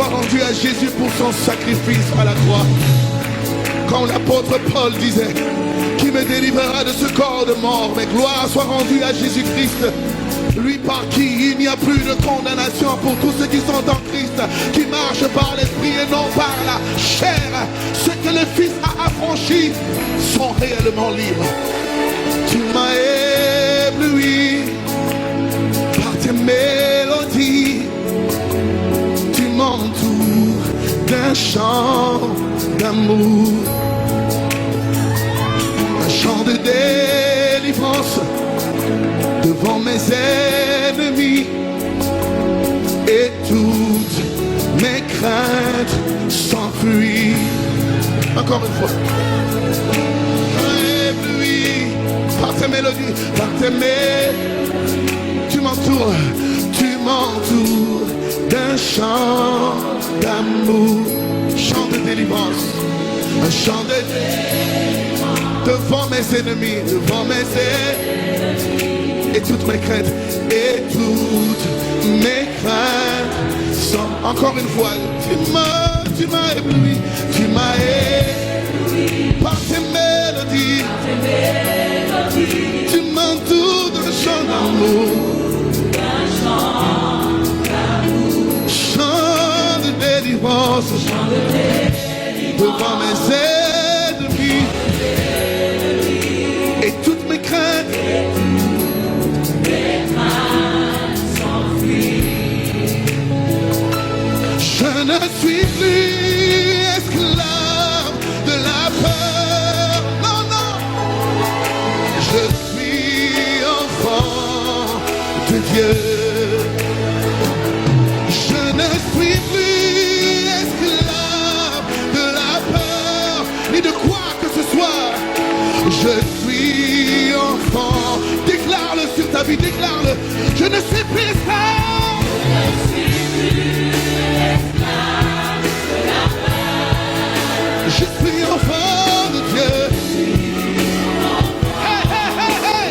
soit rendue à Jésus pour son sacrifice à la croix. Quand l'apôtre Paul disait, qui me délivrera de ce corps de mort, mais gloire soit rendue à Jésus-Christ, lui par qui il n'y a plus de condamnation pour tous ceux qui sont en Christ, qui marchent par l'esprit et non par la chair. Ceux que le Fils a affranchis sont réellement libres. Tu m'as ébloui par tes mélodies, tu m'entoures d'un chant d'amour, un chant de délivrance devant mes ennemis, et toutes mes craintes s'enfuient. Encore une fois. Ébloui par tes mélodies, par tes mélodies, tu m'entoures d'un chant d'amour, chant de délivrance, un chant de délivrance devant mes ennemis, et toutes mes craintes, sont encore une fois. Tu m'as ébloui, par tes mélodies, tu m'entoures d'un chant d'amour, chant de délivrance, devant mes ennemis, et toutes mes craintes je ne suis plus esclave de la peur, non, non, je suis enfant de Dieu. Je ne suis plus esclave de la peur, ni de quoi que ce soit. Je suis enfant. Déclare-le sur ta vie, déclare-le. Je ne suis plus esclave. Je suis enfant de Dieu. Hey, hey, hey, hey.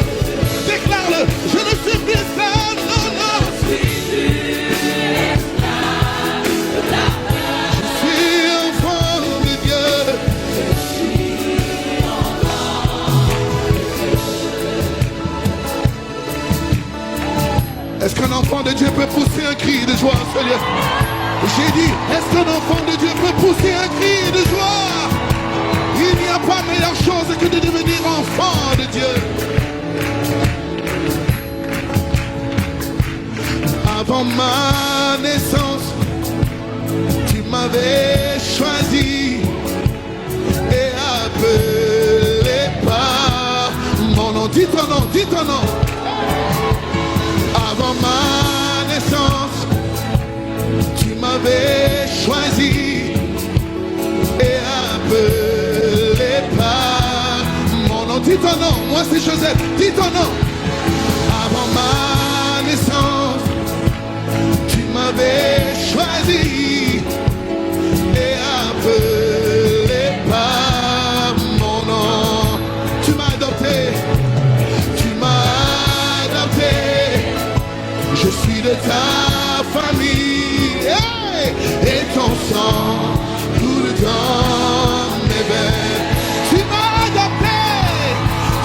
Déclare-le. Je ne suis plus esclave. Non, non. Je suis enfant de Dieu. Est-ce qu'un enfant de Dieu peut pousser un cri de joie en ce lieu? J'ai dit, est-ce qu'un enfant de Dieu peut pousser un cri de joie? Il n'y a pas meilleure chose que de devenir enfant de Dieu. Avant ma naissance, tu m'avais choisi et appelé par mon nom. Dis ton nom, dis ton nom. Avant ma naissance, tu m'avais choisi et appelé par mon nom. Dis ton nom, moi c'est Joseph, dis ton nom. Avant ma naissance, tu m'avais choisi et appelé par mon nom. Tu m'as adopté, tu m'as adopté. Je suis de ta famille, hey, et ton sang coule dans mes veines. Tu m'as adopté,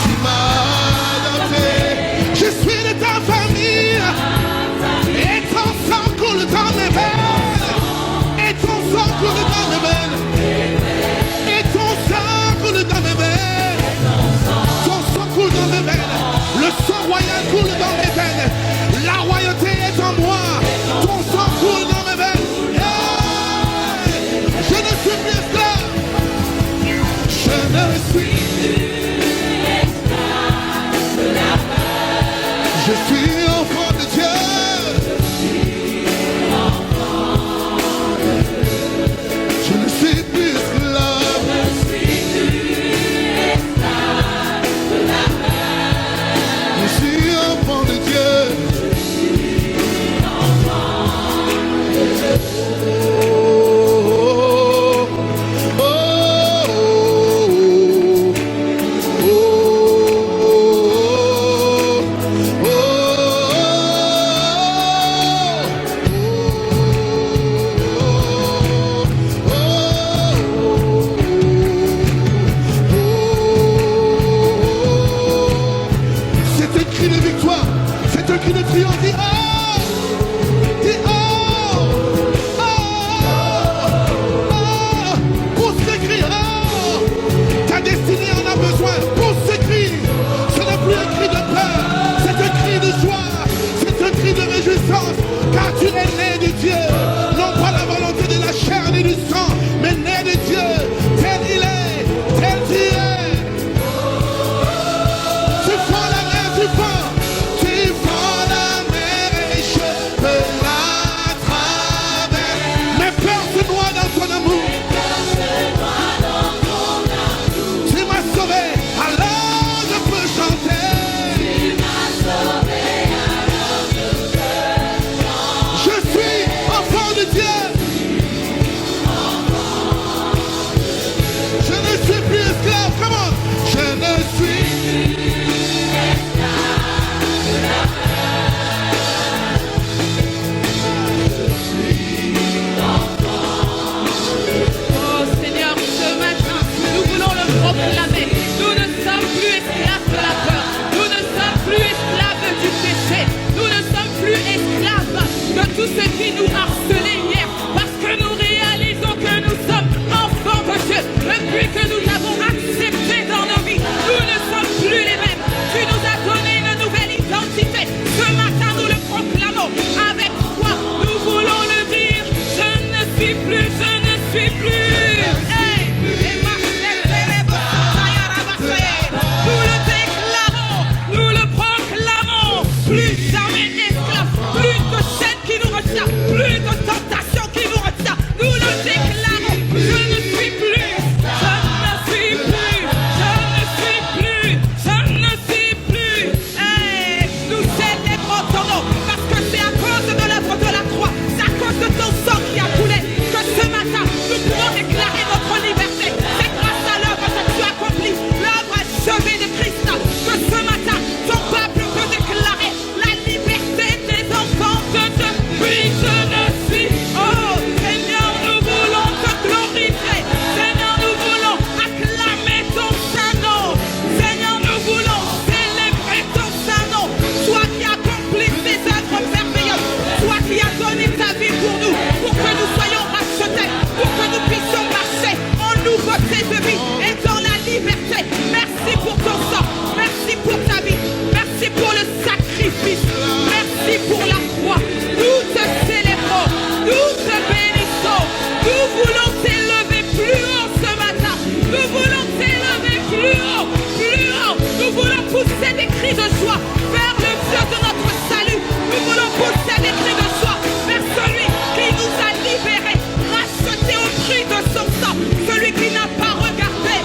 tu m'as adopté. ceux qui nous harcelaient hier, parce que nous réalisons que nous sommes enfants de Dieu. Depuis que nous avons accepté dans nos vies, nous ne sommes plus les mêmes. Tu nous as donné une nouvelle identité. Ce matin, nous le proclamons. Avec foi, nous voulons le dire. Je ne suis plus, je ne suis plus. Hey! Nous le déclarons, nous le proclamons. Plus jamais esclaves, plus de chaînes qui nous retiennent, plus de tentations qui nous retiennent. Nous le déclarons. Je ne suis plus, je ne suis plus, je ne suis plus, je ne suis plus. Hey, nous célébrons ton nom parce que c'est à cause de l'œuvre de la croix, c'est à cause de ton sang qui a coulé que ce matin nous pouvons déclarer notre liberté. C'est grâce à l'œuvre que tu as accompli, l'œuvre achevée de Christ, que ce matin ton peuple peut déclarer la liberté des enfants de Dieu. Oui, je ne suis. Oh Seigneur, nous voulons te glorifier. Seigneur, nous voulons acclamer ton Saint-Nom. Seigneur, nous voulons célébrer ton Saint-Nom. Toi qui accomplis ces œuvres merveilleuses, toi qui as donné ta vie pour nous, pour que nous soyons rachetés, pour que nous puissions marcher en nouveauté de vie et dans la liberté. Merci pour ton sang, merci pour ta vie, merci pour le sacrifice, merci pour la croix. Nous te célébrons, nous te bénissons, nous voulons t'élever plus haut ce matin, nous voulons t'élever plus haut, nous voulons pousser des cris de joie vers le Dieu de notre salut, nous voulons pousser des cris de joie vers celui qui nous a libérés, rachetés au prix de son sang, celui qui n'a pas regardé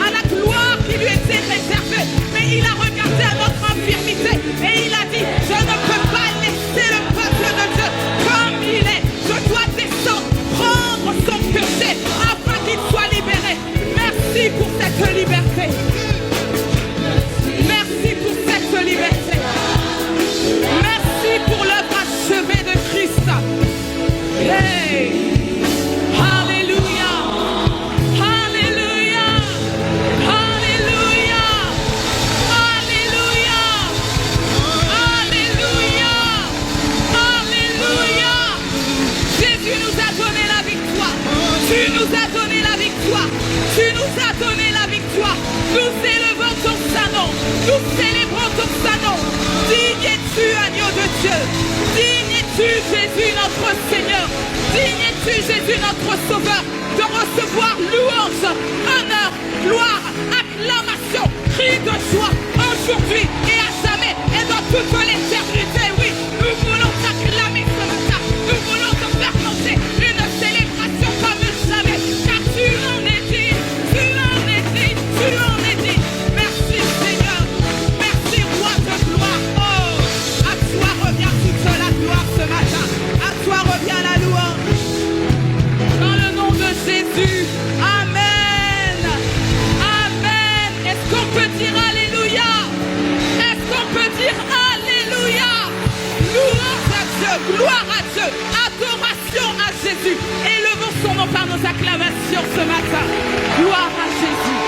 à la gloire qui lui était réservée, mais il a regardé à notre infirmité et il a dit, je ne peux pas laisser le peuple de Dieu comme il est, je dois descendre, prendre son péché afin qu'il soit libéré. Merci pour cette liberté. Merci pour cette liberté. Merci pour l'œuvre achevée de Christ. Hey! Alléluia! Alléluia! Alléluia! Alléluia! Alléluia! Alléluia! Jésus nous a donné la victoire. Tu nous as donné la victoire. Tu nous as donné la victoire. Nous élevons ton Saint-Nom. Nous célébrons ton Saint-Nom. Digne es-tu, agneau de Dieu. Digne es-tu, Jésus notre Seigneur. Digne es-tu, Jésus notre Sauveur, de recevoir louange, honneur, gloire, acclamation, cri de joie aujourd'hui et à jamais et dans toute l'éternité. Oui, nous voulons t'acclamer ce matin. Nous voulons te faire monter une célébration comme jamais. Car tu en es dit, tu en es dit, tu en es dit. Merci Seigneur, merci Roi de gloire. Oh, à toi revient toute la gloire ce matin. À toi revient la louange. Dans le nom de Jésus, Amen. Amen. Est-ce qu'on peut dire Alléluia? Est-ce qu'on peut dire Alléluia? Louange à Dieu, gloire à Dieu, adoration à Jésus. Élevons son nom par nos acclamations ce matin. Gloire à Jésus.